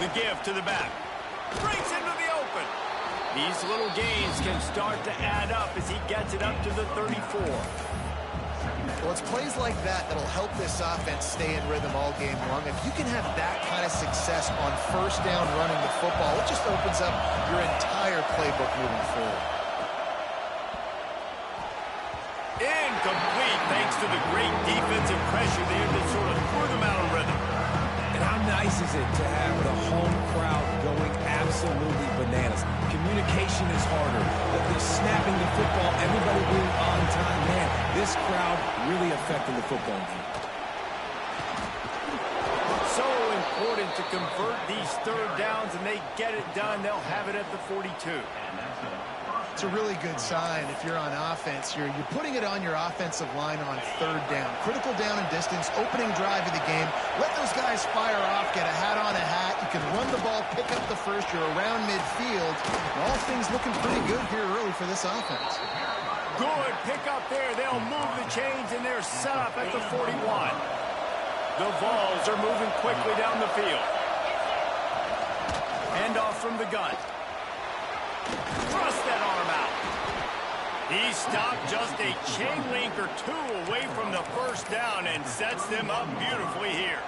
The give to the back. Breaks into the open. These little gains can start to add up as he gets it up to the 34. Well, it's plays like that that'll help this offense stay in rhythm all game long. If you can have that kind of success on first down running the football, it just opens up your entire playbook moving forward. Incomplete thanks to the great defensive pressure there that sort of threw them out of rhythm. And how nice is it to have the home crowd going absolutely bananas? Communication is harder. The snapping the football, everybody being on time. Man, this crowd really affecting the football game. So important to convert these third downs, and they get it done. They'll have it at the 42. It's a really good sign if you're on offense. You're putting it on your offensive line on third down. Critical down and distance, opening drive of the game. Let those guys fire off, get a hat on a hat. You can run the ball, pick up the first. You're around midfield. And all things looking pretty good here early for this offense. Good pick up there. They'll move the chains, and they're set up at the 41. The Vols are moving quickly down the field. Handoff from the gun. Thrust that arm out. He stopped just a chain link or two away from the first down and sets them up beautifully here.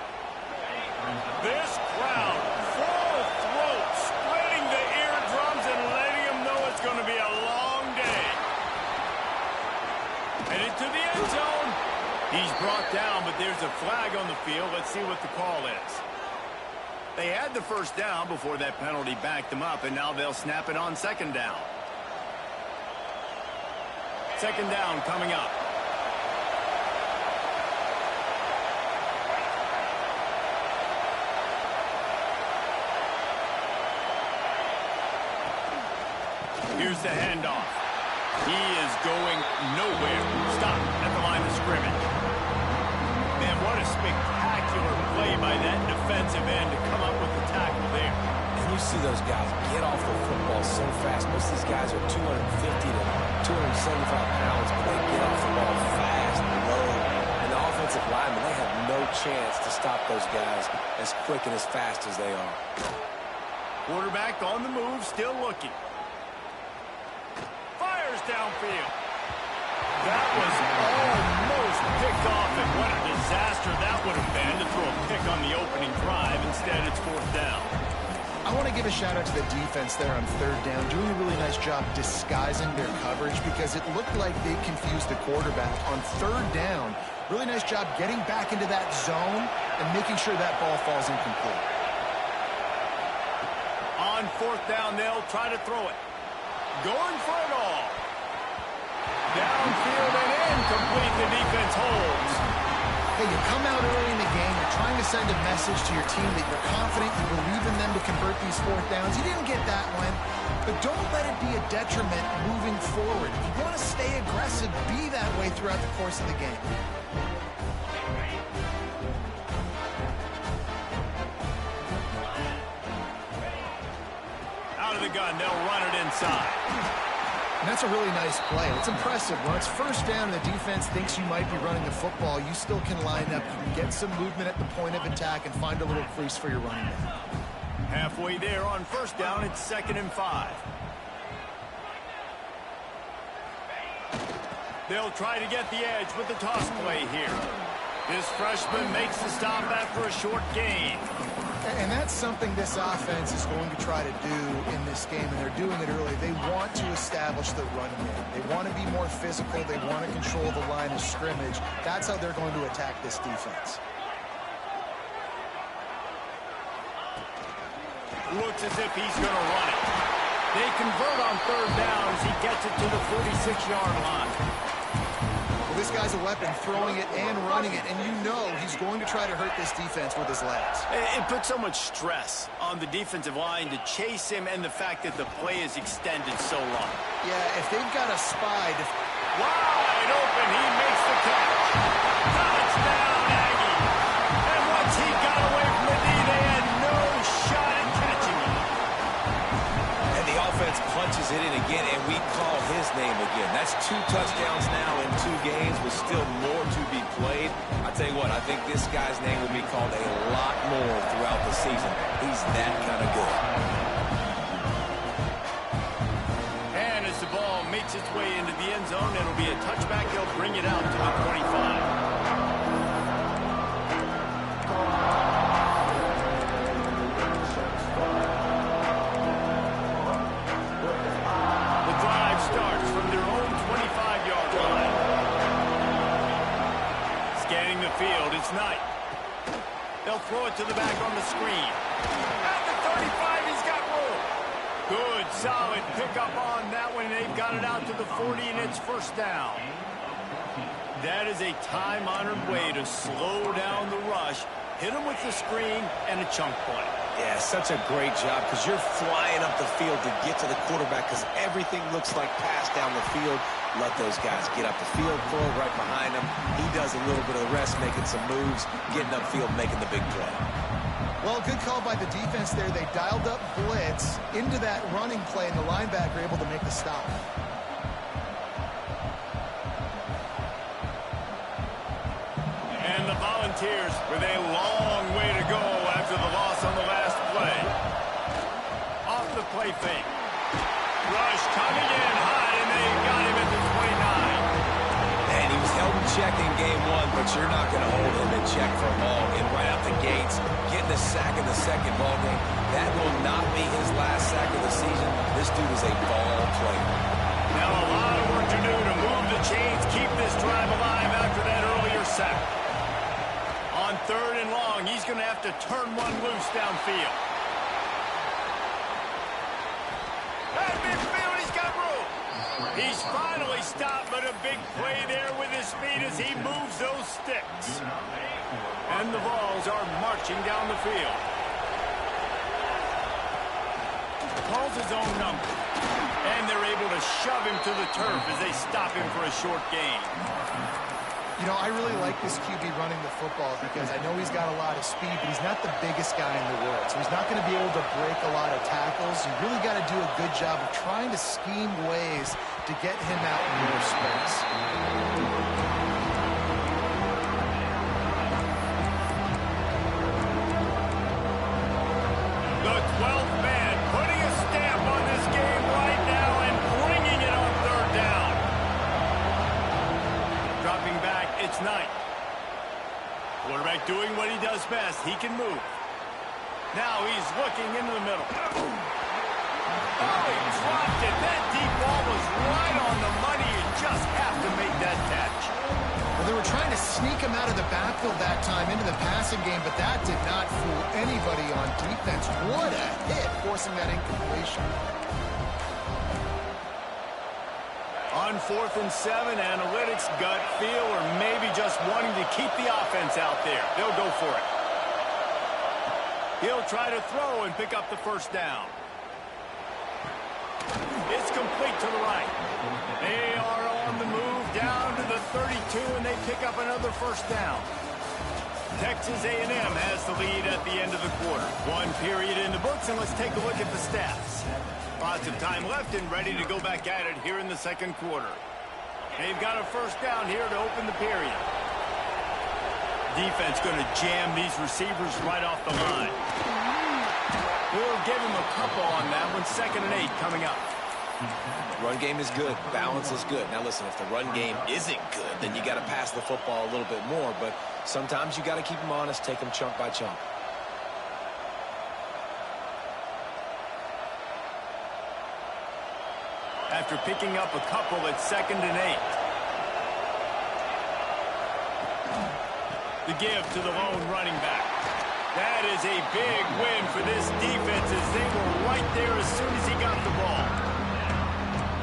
This crowd, full throat, splitting the eardrums and letting them know it's going to be a long day. Headed to the end zone. He's brought down, but there's a flag on the field. Let's see what the call is. They had the first down before that penalty backed them up, and now they'll snap it on second down. Second down coming up. Here's the handoff. He is going nowhere. Stop at the line of scrimmage. Man, what a spectacular play by that defensive end to come up with the tackle there. And you see those guys get off the football so fast. Most of these guys are 250 to 275 pounds, but they get off the ball fast, low. And the offensive linemen, they have no chance to stop those guys as quick and as fast as they are. Quarterback on the move, still looking. Fires downfield. That was almost picked off, and what a disaster that would have been to throw a pick on the opening drive. Instead, it's fourth down. I want to give a shout out to the defense there on third down, doing a really nice job disguising their coverage because it looked like they confused the quarterback on third down. Really nice job getting back into that zone and making sure that ball falls incomplete. On fourth down, they'll try to throw it. Going for it all. Downfield and incomplete. The defense holds. Hey, you come out early in the game, you're trying to send a message to your team that you're confident, you believe in them to convert these fourth downs. You didn't get that one, but don't let it be a detriment moving forward. If you want to stay aggressive, be that way throughout the course of the game. Out of the gun, they'll run it inside. And that's a really nice play. It's impressive. When it's first down and the defense thinks you might be running the football, you still can line up. You can get some movement at the point of attack and find a little crease for your running back. Halfway there on first down, it's 2nd and 5. They'll try to get the edge with the toss play here. This freshman makes the stop after a short gain. And that's something this offense is going to try to do in this game, and they're doing it early. They want to establish the run game. They want to be more physical. They want to control the line of scrimmage. That's how they're going to attack this defense. Looks as if he's going to run it. They convert on third down as he gets it to the 46-yard line. This guy's a weapon, throwing it and running it, and you know he's going to try to hurt this defense with his legs. It puts so much stress on the defensive line to chase him, and the fact that the play is extended so long. Yeah, if they've got a spy... Wide open, he makes the catch. Touchdown, Aggie. And once he got away from the knee, they had no shot at catching him. And the offense punches it in again, and we call his name again. That's 2 touchdowns now in 2 games. games with still more to be played, I tell you what, I think this guy's name will be called a lot more throughout the season. He's that kind of good. And as the ball makes its way into the end zone, it'll be a touchback. They'll bring it out to the 25. Starts from their own 25-yard line. Scanning the field, it's Knight. They'll throw it to the back on the screen. At the 35, he's got room. Good, solid pickup on that one. They've got it out to the 40, and it's first down. That is a time-honored way to slow down the rush, hit him with the screen, and a chunk play. Yeah, such a great job because you're flying up the field to get to the quarterback because everything looks like pass down the field. Let those guys get up the field, throw it right behind him. He does a little bit of the rest, making some moves, getting upfield, making the big play. Well, good call by the defense there. They dialed up blitz into that running play, and the linebacker able to make the stop. And the Volunteers with a long way to go after the loss on the last play. Off the play fake. Rush coming in high, and they got him at the 29. And he was held in check in game one, but you're not going to hold him in check for long. And right out the gates, getting a sack in the second ball game, that will not be his last sack of the season. This dude is a ball player. Now a lot of work to do to move the chains, keep this drive alive after that earlier sack. On third and long, he's going to have to turn one loose downfield. At midfield, he's got room. He's finally stopped, but a big play there with his speed as he moves those sticks. And the Vols are marching down the field. Calls his own number. And they're able to shove him to the turf as they stop him for a short gain. You know, I really like this QB running the football because I know he's got a lot of speed, but he's not the biggest guy in the world. So he's not going to be able to break a lot of tackles. You really got to do a good job of trying to scheme ways to get him out in more space. The 12th man putting a stamp on this game right now and bringing it on third down. Dropping back, it's Knight. Quarterback doing what he does best. He can move. Now he's looking into the middle. Oh, he dropped it. That deep ball was right on the money. You just have to make that catch. Well, they were trying to sneak him out of the backfield that time into the passing game, but that did not fool anybody on defense. What a hit, forcing that incompletion. On 4th and 7, analytics, gut feel, or maybe just wanting to keep the offense out there. They'll go for it. He'll try to throw and pick up the first down. It's complete to the right. They are on the move down to the 32, and they pick up another first down. Texas A&M has the lead at the end of the quarter. One period in the books, and let's take a look at the stats. Lots of time left and ready to go back at it here in the second quarter. They've got a first down here to open the period. Defense going to jam these receivers right off the line. We'll give him a couple on that one. 2nd and 8 coming up. Run game is good. Balance is good. Now, listen, if the run game isn't good, then you got to pass the football a little bit more. But sometimes you got to keep them honest, take them chunk by chunk. After picking up a couple at 2nd and 8. The give to the lone running back. That is a big win for this defense as they were right there as soon as he got the ball.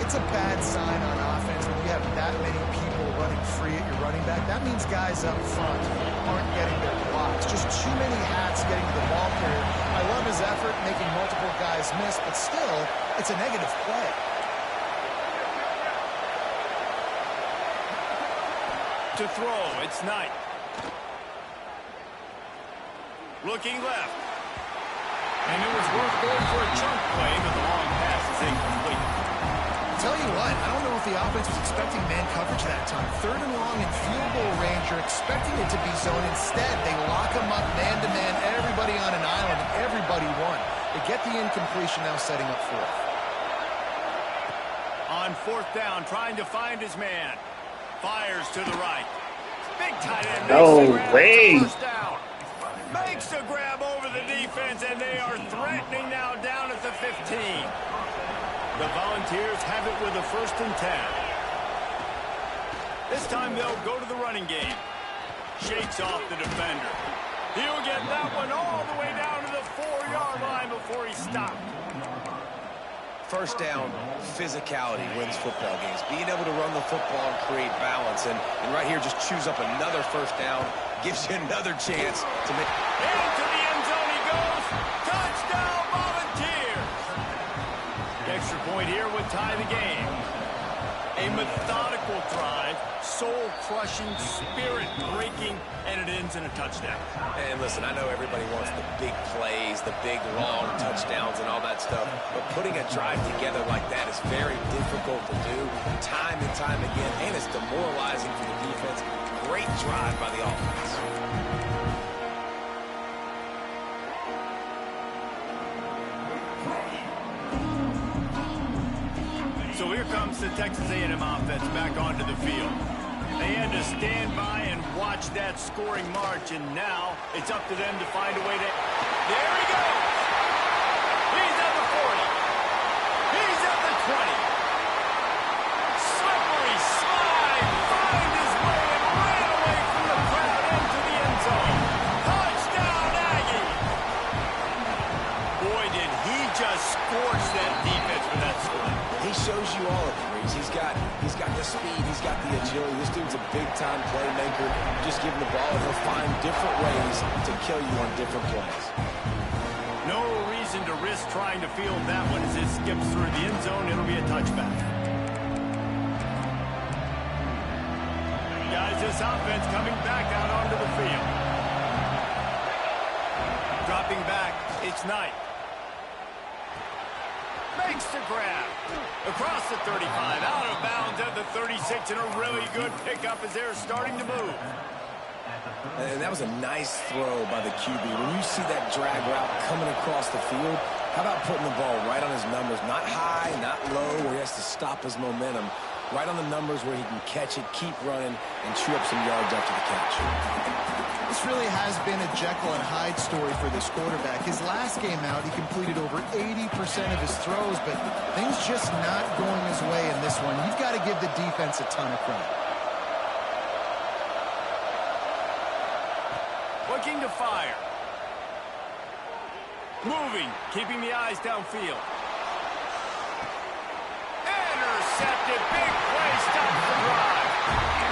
It's a bad sign on offense when you have that many people running free at your running back. That means guys up front aren't getting their blocks. Just too many hats getting to the ball carrier. I love his effort, making multiple guys miss, but still, it's a negative play. To throw, it's Knight. Looking left. And it was worth going for a chunk play, but the long pass is incomplete. It's tell you what, I don't know if the offense was expecting man coverage that time. 3rd and long in field goal range, you're expecting it to be zone. Instead, they lock them up man-to-man, everybody on an island, and everybody won. They get the incompletion, now setting up 4th. On 4th down, trying to find his man. Fires to the right. Big tight end. No way. First down. Makes a grab over the defense, and they are threatening now down at the 15. The Volunteers have it with a 1st and 10. This time they'll go to the running game. Shakes off the defender. He'll get that one all the way down to the 4-yard line before he's stopped. First down, physicality wins football games. Being able to run the football and create balance. And right here, just choose up another first down. Gives you another chance to make... Into the end zone he goes. Touchdown, Volunteers. The extra point here would tie the game. A methodical drive, soul-crushing, spirit-breaking, and it ends in a touchdown. And listen, I know everybody wants the big plays, the big, long touchdowns and all that stuff, but putting a drive together like that is very difficult to do time and time again, and it's demoralizing for the defense. Great drive by the offense. So here comes the Texas A&M offense back onto the field. They had to stand by and watch that scoring march, and now it's up to them to find a way to... There he goes! He's at the 40. He's at the 20. Slippery slide, find his way and ran away from the crowd into the end zone. Touchdown, Aggie! Boy, did he just scorch that defense with that score. He shows you all of it. He's got the speed, he's got the agility. This dude's a big-time playmaker. Just give him the ball, and he'll find different ways to kill you on different plays. No reason to risk trying to field that one as it skips through the end zone. It'll be a touchback. Guys, this offense coming back out onto the field. Dropping back, it's Knight. Makes the grab. Across the 35, out of bounds at the 36, and a really good pickup as they're starting to move. And that was a nice throw by the QB. When you see that drag route coming across the field, how about putting the ball right on his numbers? Not high, not low, where he has to stop his momentum. Right on the numbers where he can catch it, keep running, and chew up some yards after the catch. This really has been a Jekyll and Hyde story for this quarterback. His last game out, he completed over 80% of his throws, but things just not going his way in this one. You've got to give the defense a ton of credit. Looking to fire. Moving, keeping the eyes downfield. Intercepted, big play, stops the drive.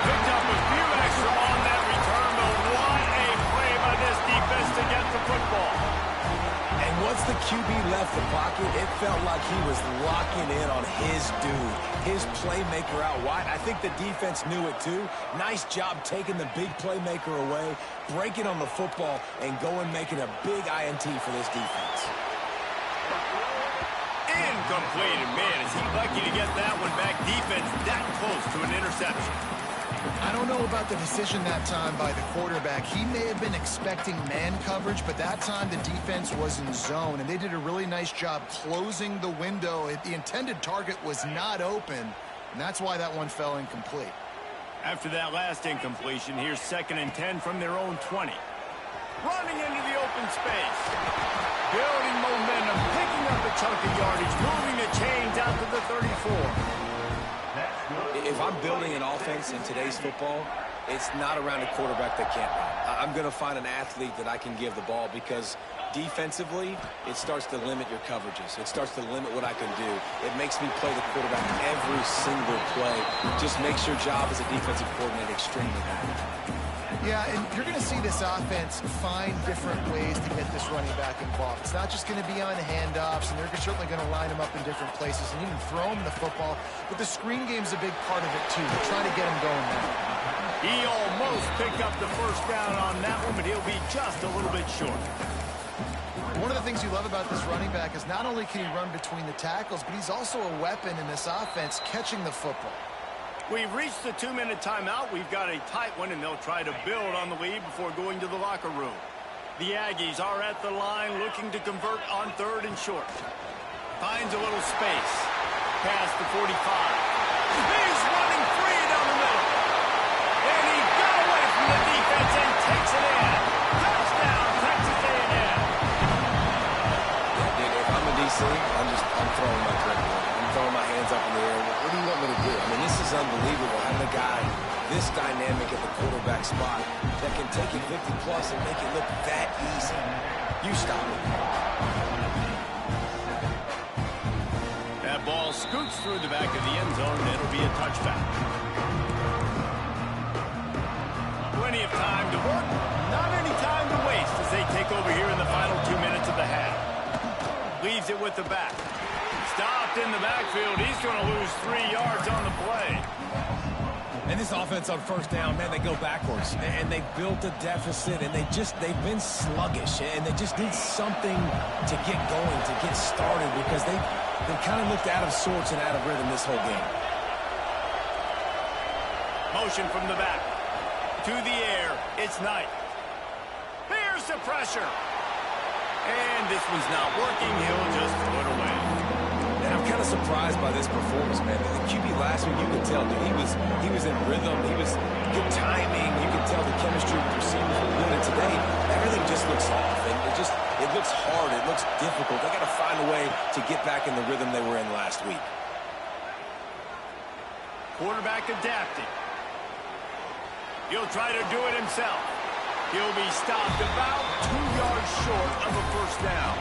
Picked up a few extra on that return, but what a play by this defense to get the football. And once the QB left the pocket, it felt like he was locking in on his dude, his playmaker out wide. I think the defense knew it too. Nice job taking the big playmaker away, breaking on the football, and going making a big INT for this defense. Incomplete, and man, is he lucky to get that one back. Defense that close to an interception. I don't know about the decision that time by the quarterback. He may have been expecting man coverage, but that time the defense was in zone, and they did a really nice job closing the window. The intended target was not open, and that's why that one fell incomplete. After that last incompletion, here's 2nd and 10 from their own 20. Running into the open space. Building momentum, picking up a chunk of yardage, moving the chains out to the 34. If I'm building an offense in today's football, it's not around a quarterback that can't run. I'm going to find an athlete that I can give the ball, because defensively, it starts to limit your coverages. It starts to limit what I can do. It makes me play the quarterback every single play. Just makes your job as a defensive coordinator extremely hard. Yeah, and you're going to see this offense find different ways to get this running back involved. It's not just going to be on handoffs, and they're certainly going to line him up in different places and even throw him the football. But the screen game's a big part of it, too. They're trying to get him going now. He almost picked up the first down on that one, but he'll be just a little bit short. One of the things you love about this running back is not only can he run between the tackles, but he's also a weapon in this offense catching the football. We've reached the 2-minute timeout. We've got a tight one, and they'll try to build on the lead before going to the locker room. The Aggies are at the line looking to convert on 3rd and short. Finds a little space. Pass to 45. He's running free down the middle. And he got away from the defense and takes it in. Touchdown, Texas A&M. Yeah, dude, if I'm a DC, I'm throwing my drink. I'm throwing my hands up in the air. What do you want me to do? I mean, this is unbelievable. Having a guy this dynamic at the quarterback spot that can take it 50-plus and make it look that easy. You stop it. That ball scoots through the back of the end zone, and it'll be a touchback. Plenty of time to work, not any time to waste as they take over here in the final 2 minutes of the half. Leaves it with the back. Stopped in the backfield. He's going to lose 3 yards on the play. And this offense on 1st down, man, they go backwards. And they built a deficit, and they've been sluggish. And they just need something to get going, to get started, because they kind of looked out of sorts and out of rhythm this whole game. Motion from the back. To the air. It's Knight. Here's the pressure. And this one's not working. He'll just throw it away. And I'm kind of surprised by this performance, man. The QB last week, you could tell, dude, he was in rhythm. He was good timing. You could tell the chemistry with the receivers was good. And today, everything just looks off. And it looks hard. It looks difficult. They got to find a way to get back in the rhythm they were in last week. Quarterback adapting. He'll try to do it himself. He'll be stopped about 2 yards short of a 1st down.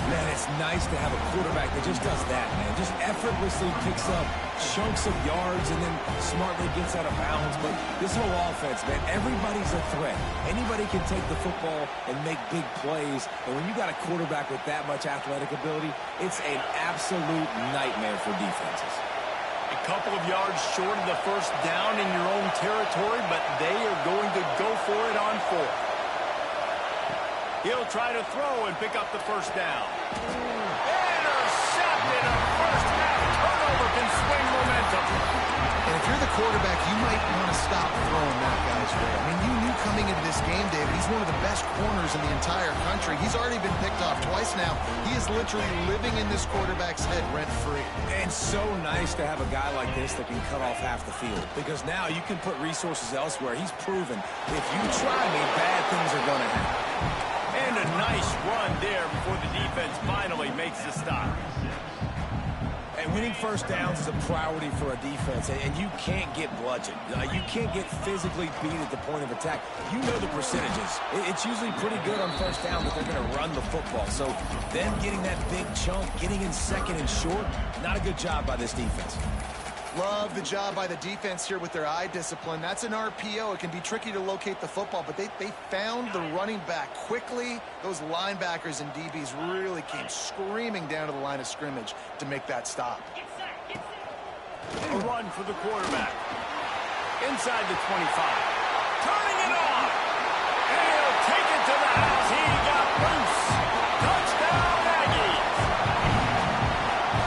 Man, it's nice to have a quarterback that just does that, man. Just effortlessly picks up chunks of yards and then smartly gets out of bounds. But this whole offense, man, everybody's a threat. Anybody can take the football and make big plays. And when you got a quarterback with that much athletic ability, it's an absolute nightmare for defenses. A couple of yards short of the 1st down in your own territory, but they are going to go for it on 4th. He'll try to throw and pick up the 1st down. Intercepted. A 1st half turnover can swing momentum. And if you're the quarterback, you might want to stop throwing that guy's way. I mean, you knew coming into this game, David, he's one of the best corners in the entire country. He's already been picked off twice now. He is literally living in this quarterback's head rent-free. And so nice to have a guy like this that can cut off half the field, because now you can put resources elsewhere. He's proven if you try me, bad things are going to happen. And a nice run there before the defense finally makes the stop. And winning 1st downs is a priority for a defense, and you can't get bludgeoned. You can't get physically beat at the point of attack. You know the percentages. It's usually pretty good on 1st down that they're going to run the football. So them getting that big chunk, getting in 2nd and short, not a good job by this defense. Love the job by the defense here with their eye discipline. That's an RPO. It can be tricky to locate the football, but they found the running back quickly. Those linebackers and DBs really came screaming down to the line of scrimmage to make that stop. A run for the quarterback. Inside the 25. Turning it off. And he'll take it to the house. He got loose. Touchdown, Aggies.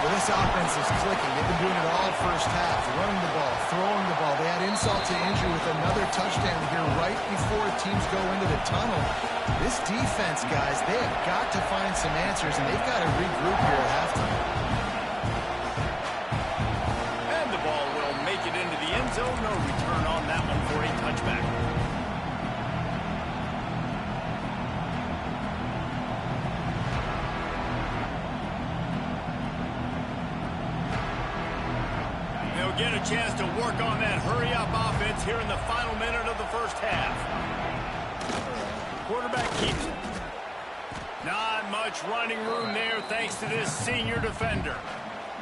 Well, this offense is clicking. They've been doing it all 1st half. Running the ball, throwing the ball. They had insult to injury with another touchdown here right before teams go into the tunnel. This defense, guys, they have got to find some answers, and they've got to regroup here at halftime. And the ball will make it into the end zone. No return on that one for a touchback. They'll get a chance to work on that hurry-up offense here in the final minute of the 1st half. Quarterback keeps it. Not much running room there thanks to this senior defender.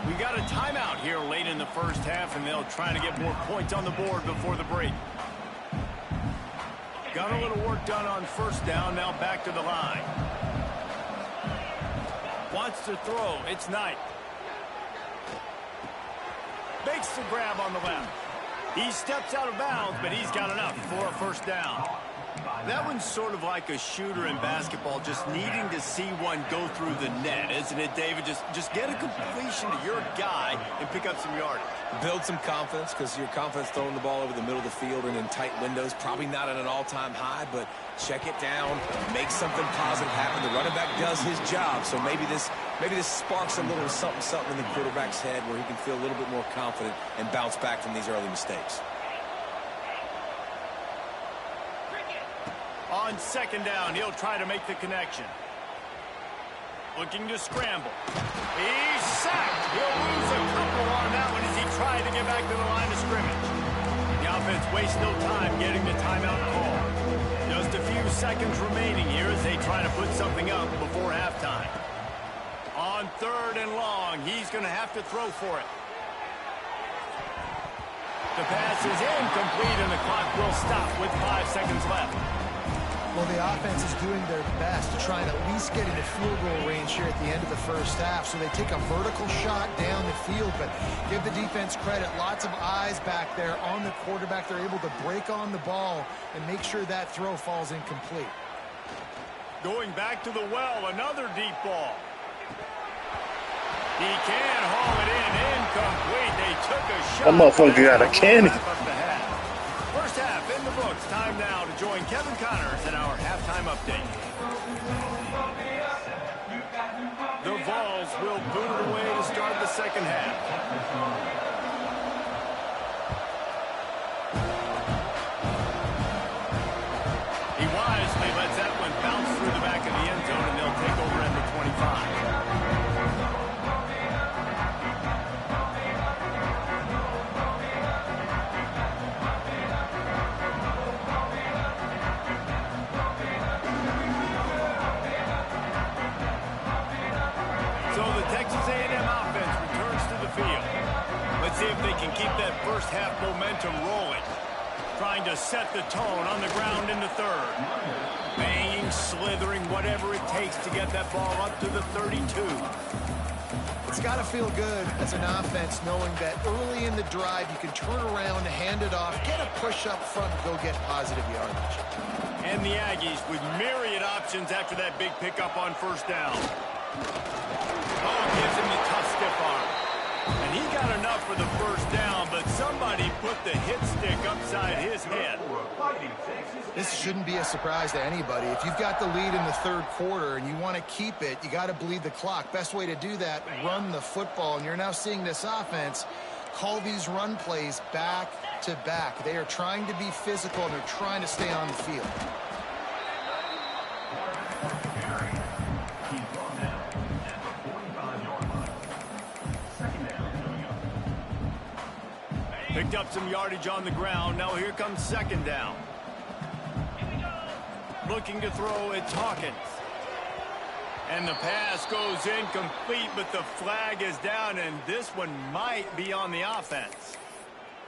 We got a timeout here late in the 1st half, and they'll try to get more points on the board before the break. Got a little work done on 1st down, now back to the line. Wants to throw. It's Knight. Makes the grab on the left. He steps out of bounds, but he's got enough for a 1st down. That one's sort of like a shooter in basketball, just needing to see one go through the net, isn't it, David? Just get a completion to your guy and pick up some yardage. Build some confidence, because your confidence throwing the ball over the middle of the field and in tight windows, probably not at an all-time high, but check it down, make something positive happen. The running back does his job, so maybe this sparks a little something in the quarterback's head where he can feel a little bit more confident and bounce back from these early mistakes. On second down, he'll try to make the connection. Looking to scramble. He's sacked. He'll lose a couple on that one as he tried to get back to the line of scrimmage. The offense wastes no time getting the timeout call. Just a few seconds remaining here as they try to put something up before halftime. On third and long, he's going to have to throw for it. The pass is incomplete and the clock will stop with 5 seconds left. Well, the offense is doing their best to try and at least get into field goal range here at the end of the first half. So they take a vertical shot down the field, but give the defense credit. Lots of eyes back there on the quarterback. They're able to break on the ball and make sure that throw falls incomplete. Going back to the well, another deep ball. He can haul it in, incomplete. They took a shot. That motherfucker got a cannon. First half in the books. Time now to join Kevin Connors in our halftime update. The Vols will boot it away to start the second half. He wisely lets that one bounce through the back of the end zone, and they'll take over at the 25. See if they can keep that first half momentum rolling. Trying to set the tone on the ground in the third. Banging, slithering, whatever it takes to get that ball up to the 32. It's got to feel good as an offense knowing that early in the drive you can turn around, hand it off, get a push up front, and go get positive yardage. And the Aggies with myriad options after that big pickup on first down. Oh, gives him the tough stiff arm. And he got enough for the first down, but somebody put the hit stick upside his head. This shouldn't be a surprise to anybody. If you've got the lead in the third quarter and you want to keep it, you got to bleed the clock. Best way to do that, run the football. And you're now seeing this offense call these run plays back to back. They are trying to be physical and they're trying to stay on the field. Picked up some yardage on the ground. Now here comes second down. Looking to throw, it's Hawkins. And the pass goes incomplete, but the flag is down, and this one might be on the offense.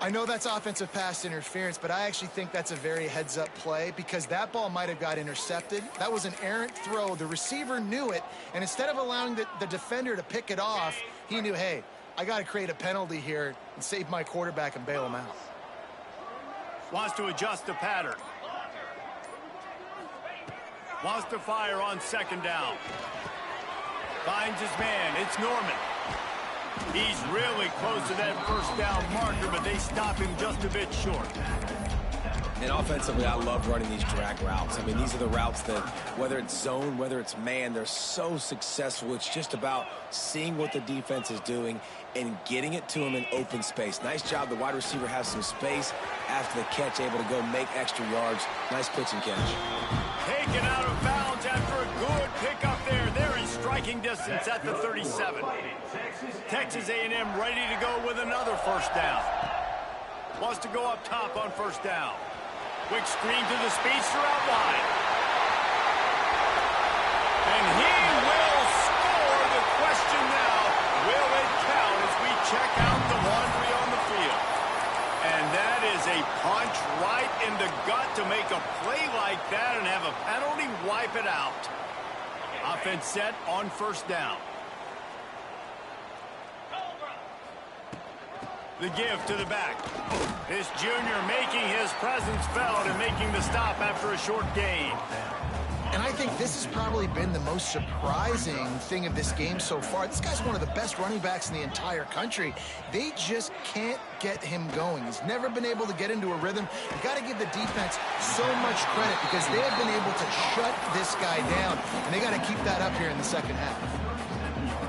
I know that's offensive pass interference, but I actually think that's a very heads-up play because that ball might have got intercepted. That was an errant throw. The receiver knew it, and instead of allowing the defender to pick it off, he knew, hey, I got to create a penalty here and save my quarterback and bail him out. Wants to adjust the pattern. Wants to fire on second down. Finds his man. It's Norman. He's really close to that first down marker, but they stop him just a bit short. And offensively, I love running these drag routes. I mean, these are the routes that, whether it's zone, whether it's man, they're so successful. It's just about seeing what the defense is doing and getting it to him in open space. Nice job. The wide receiver has some space after the catch, able to go make extra yards. Nice pitch and catch. Taken out of bounds after a good pickup there. They're in striking distance at the 37. Texas A&M ready to go with another first down. Wants to go up top on first down. Quick screen to the speedster out wide. And he will score. The question now, will it count as we check out the laundry on the field? And that is a punch right in the gut to make a play like that and have a penalty wipe it out. Offense set on first down. The give to the back. This junior making his presence felt and making the stop after a short gain. And I think this has probably been the most surprising thing of this game so far. This guy's one of the best running backs in the entire country. They just can't get him going. He's never been able to get into a rhythm. You got to give the defense so much credit because they have been able to shut this guy down, and they got to keep that up here in the second half.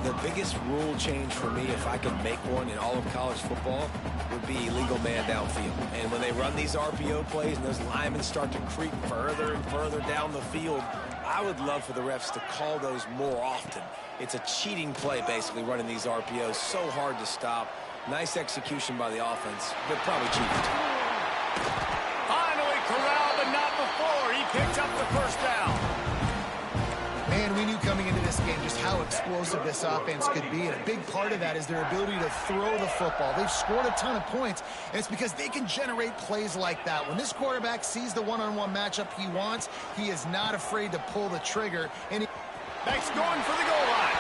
The biggest rule change for me, if I could make one in all of college football, would be illegal man downfield. And when they run these RPO plays and those linemen start to creep further and further down the field, I would love for the refs to call those more often. It's a cheating play, basically, running these RPOs. So hard to stop. Nice execution by the offense, but probably cheated. Finally corralled, but not before. He picks up the first down. Man, we knew coming into this game just how explosive this offense could be, and a big part of that is their ability to throw the football. They've scored a ton of points, and it's because they can generate plays like that. When this quarterback sees the one-on-one matchup he wants, he is not afraid to pull the trigger. And Beck's going for the goal line,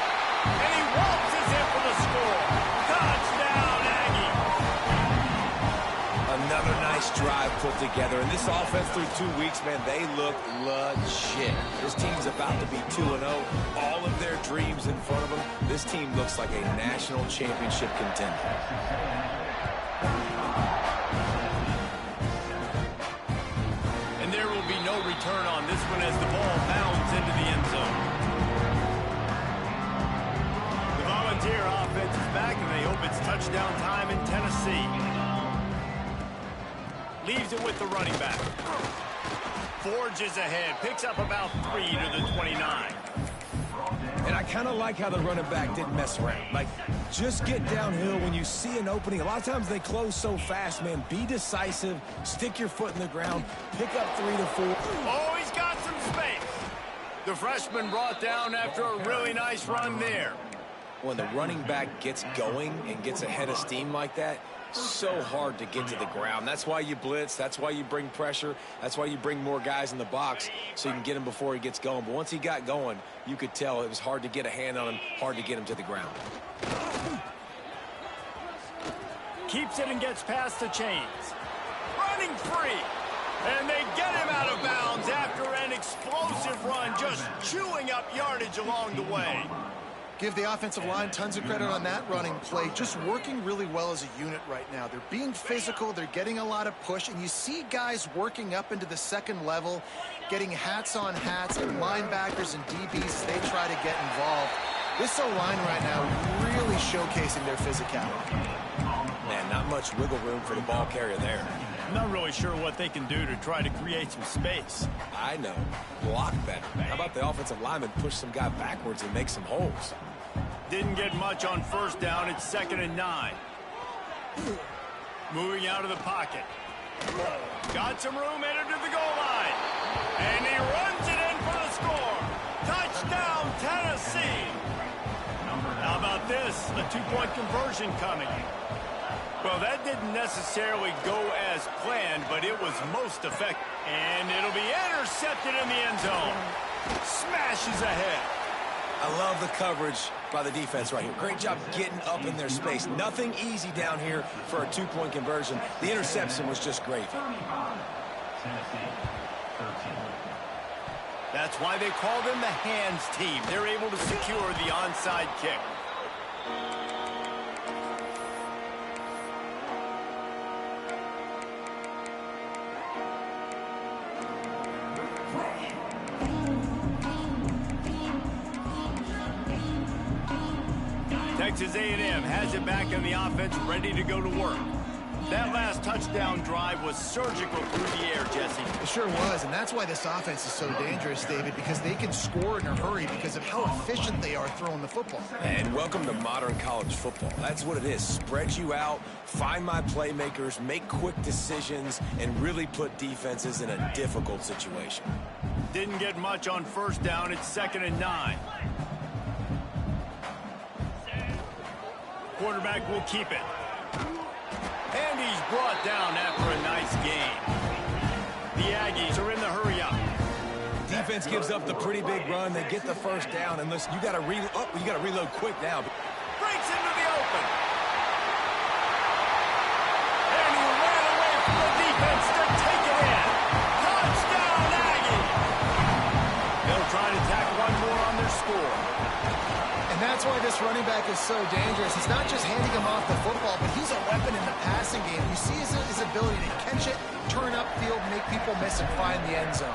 and he waltzes in for the score. Touchdown, Aggie. Another nice drive put together. And this offense through 2 weeks, man, they look legit. This team's about to be 2-0. All of their dreams in front of them. This team looks like a national championship contender. And there will be no return on this one as the ball bounds into the end zone. The Volunteer offense is back, and they hope it's touchdown time in Tennessee. Leaves it with the running back. Forges ahead. Picks up about 3 to the 29. And I kind of like how the running back didn't mess around. Like, just get downhill when you see an opening. A lot of times they close so fast, man. Be decisive. Stick your foot in the ground. Pick up 3 to 4. Oh, he's got some space. The freshman brought down after a really nice run there. When the running back gets going and gets ahead of steam like that, so hard to get to the ground. That's why you blitz. That's why you bring pressure. That's why you bring more guys in the box so you can get him before he gets going. But once he got going, you could tell it was hard to get a hand on him, hard to get him to the ground. Keeps it and gets past the chains. Running free. And they get him out of bounds after an explosive run, just chewing up yardage along the way. give the offensive line tons of credit on that running play. Just working really well as a unit right now. They're being physical. They're getting a lot of push. And you see guys working up into the second level, getting hats on hats, and linebackers and DBs as they try to get involved. This O-line right now really showcasing their physicality. Man, not much wiggle room for the ball carrier there. I'm not really sure what they can do to try to create some space. I know. Block better. How about the offensive lineman push some guy backwards and make some holes? Didn't get much on first down. It's 2nd and 9. Moving out of the pocket. Got some room, headed to the goal line. And he runs it in for the score. Touchdown, Tennessee. How about this? A two-point conversion coming. Well, that didn't necessarily go as planned, but it was most effective. And it'll be intercepted in the end zone. Smashes ahead. I love the coverage by the defense right here. Great job getting up in their space. Nothing easy down here for a two-point conversion. The interception was just great. That's why they call them the hands team. They're able to secure the onside kick. Texas A&M has it back in the offense, ready to go to work. That last touchdown drive was surgical through the air, Jesse. It sure was, and that's why this offense is so dangerous, David, because they can score in a hurry because of how efficient they are throwing the football. And welcome to modern college football. That's what it is. Spread you out, find my playmakers, make quick decisions, and really put defenses in a difficult situation. Didn't get much on first down. It's 2nd and 9. Quarterback will keep it. And he's brought down after a nice gain. The Aggies are in the hurry-up. Defense gives up the pretty big run. They get the first down. And listen, you got to reload quick now. Breaks into the open. That's why this running back is so dangerous. It's not just handing him off the football, but he's a weapon in the passing game. You see his ability to catch it, turn upfield, make people miss, and find the end zone.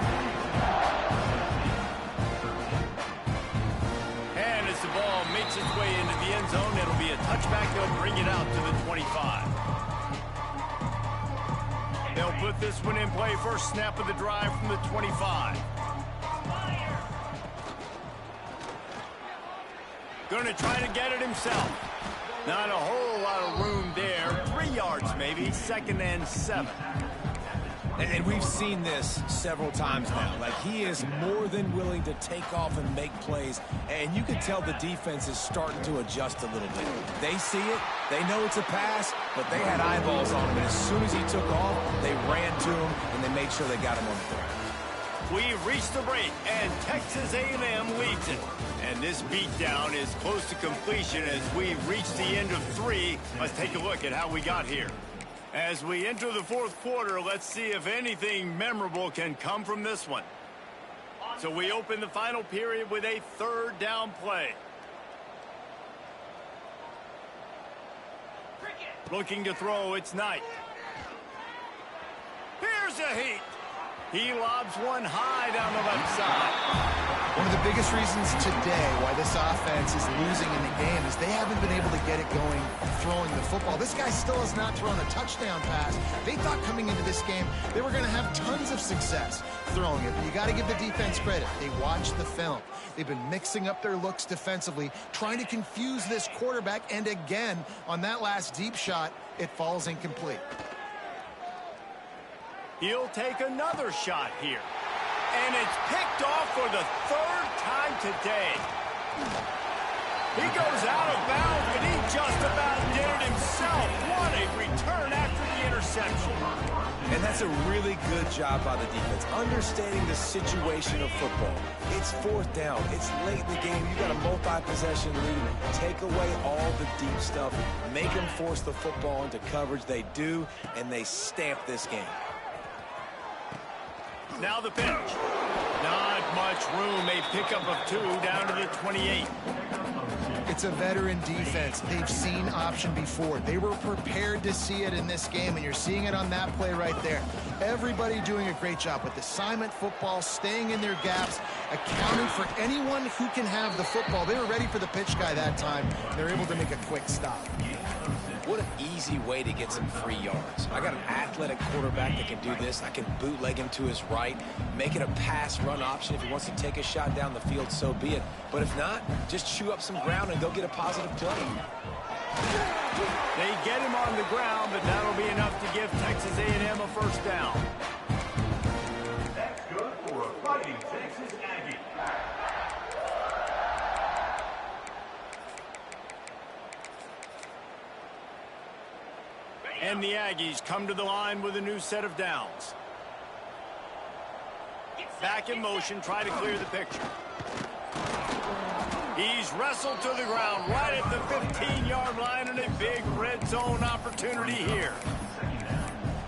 And as the ball makes its way into the end zone, it'll be a touchback. They'll bring it out to the 25. They'll put this one in play. First snap of the drive from the 25. Going to try to get it himself. Not a whole lot of room there. 3 yards maybe. 2nd and 7. And we've seen this several times now. Like, he is more than willing to take off and make plays. And you can tell the defense is starting to adjust a little bit. They see it. They know it's a pass, but they had eyeballs on him. And as soon as he took off, they ran to him, and they made sure they got him on the ground. We've reached the break, and Texas A&M leads it. And this beatdown is close to completion as we reach the end of 3. Let's take a look at how we got here. As we enter the 4th quarter, let's see if anything memorable can come from this one. So we open the final period with a 3rd down play. Looking to throw, it's Knight. Here's a heat. He lobs one high down the left side. One of the biggest reasons today why this offense is losing in the game is they haven't been able to get it going throwing the football. This guy still has not thrown a touchdown pass. They thought coming into this game they were going to have tons of success throwing it. But you got to give the defense credit. They watched the film. They've been mixing up their looks defensively, trying to confuse this quarterback. And again, on that last deep shot, it falls incomplete. He'll take another shot here. And it's picked off for the 3rd time today. He goes out of bounds, but he just about did it himself. What a return after the interception. And that's a really good job by the defense, understanding the situation of football. It's 4th down. It's late in the game. You got a multi-possession lead. Take away all the deep stuff. Make them force the football into coverage. They do, and they stamp this game. Now the pitch. Not much room. A pickup of 2 down to the 28. It's a veteran defense. They've seen option before. They were prepared to see it in this game, and you're seeing it on that play right there. Everybody doing a great job with assignment football, staying in their gaps, accounting for anyone who can have the football. They were ready for the pitch guy that time. They're able to make a quick stop. What an easy way to get some free yards. I got an athletic quarterback that can do this. I can bootleg him to his right, make it a pass-run option. If he wants to take a shot down the field, so be it. But if not, just chew up some ground and go get a positive play. They get him on the ground, but that'll be enough to give Texas A&M a 1st down. That's good for a fighting Texas Aggie. And the Aggies come to the line with a new set of downs. Back in motion, try to clear the picture. He's wrestled to the ground right at the 15-yard line, and a big red zone opportunity here.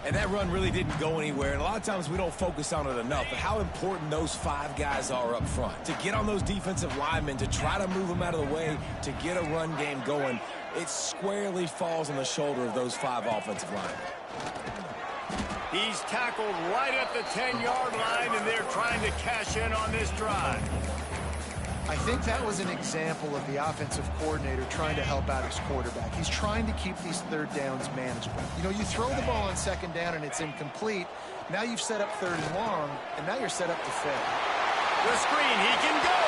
And that run really didn't go anywhere, and a lot of times we don't focus on it enough, but how important those 5 guys are up front. To get on those defensive linemen, to try to move them out of the way, to get a run game going, it squarely falls on the shoulder of those 5 offensive linemen. He's tackled right at the 10-yard line, and they're trying to cash in on this drive. I think that was an example of the offensive coordinator trying to help out his quarterback. He's trying to keep these 3rd downs manageable. You know, you throw the ball on 2nd down and it's incomplete. Now you've set up 3rd and long, and now you're set up to fail. The screen, he can go.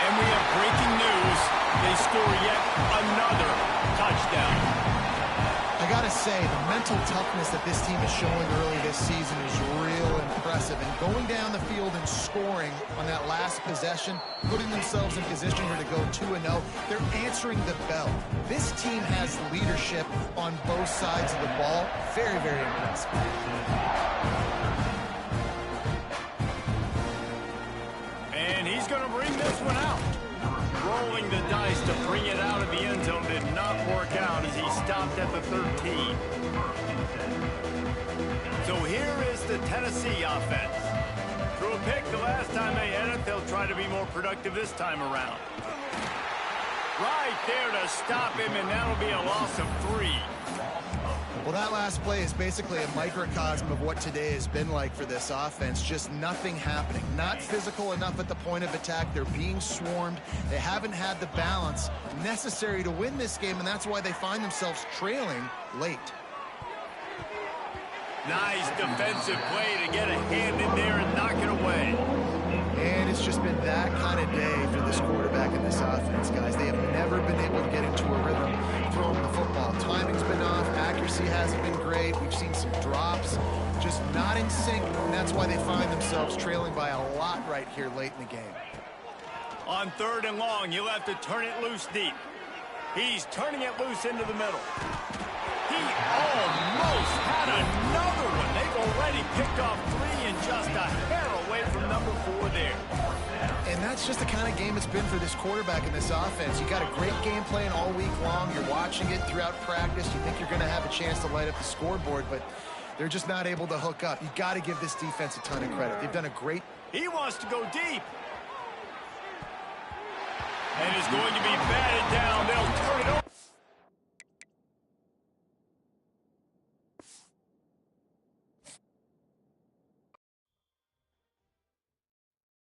And we have breaking news. They score yet another touchdown. I gotta say, the mental toughness that this team is showing early this season is real impressive. And going down the field and scoring on that last possession, putting themselves in position here to go 2-0, they're answering the bell. This team has leadership on both sides of the ball. Very, very impressive. And he's going to bring this one out. Rolling the dice to bring it out of the end zone did not work out as he stopped at the 13. So here is the Tennessee offense. Threw a pick the last time they had it. They'll try to be more productive this time around. Right there to stop him, and that'll be a loss of 3. Well, that last play is basically a microcosm of what today has been like for this offense. Just nothing happening. Not physical enough at the point of attack. They're being swarmed. They haven't had the balance necessary to win this game, and that's why they find themselves trailing late. Nice defensive play to get a hand in there and knock it away. And it's just been that kind of day for this quarterback and this offense, guys. They have never been able to get into a rhythm throwing the football. Timing's been off. Accuracy hasn't been great. We've seen some drops. Just not in sync, and that's why they find themselves trailing by a lot right here late in the game. On 3rd and long, you'll have to turn it loose deep. He's turning it loose into the middle. He almost had another one. They've already picked off 3 and just a hair away from number 4 there. And that's just the kind of game it's been for this quarterback and this offense. You got a great game plan all week long. You're watching it throughout practice. You think you're going to have a chance to light up the scoreboard, but they're just not able to hook up. You got to give this defense a ton of credit. They've done a great... He wants to go deep. And is going to be batted down. They'll turn it over.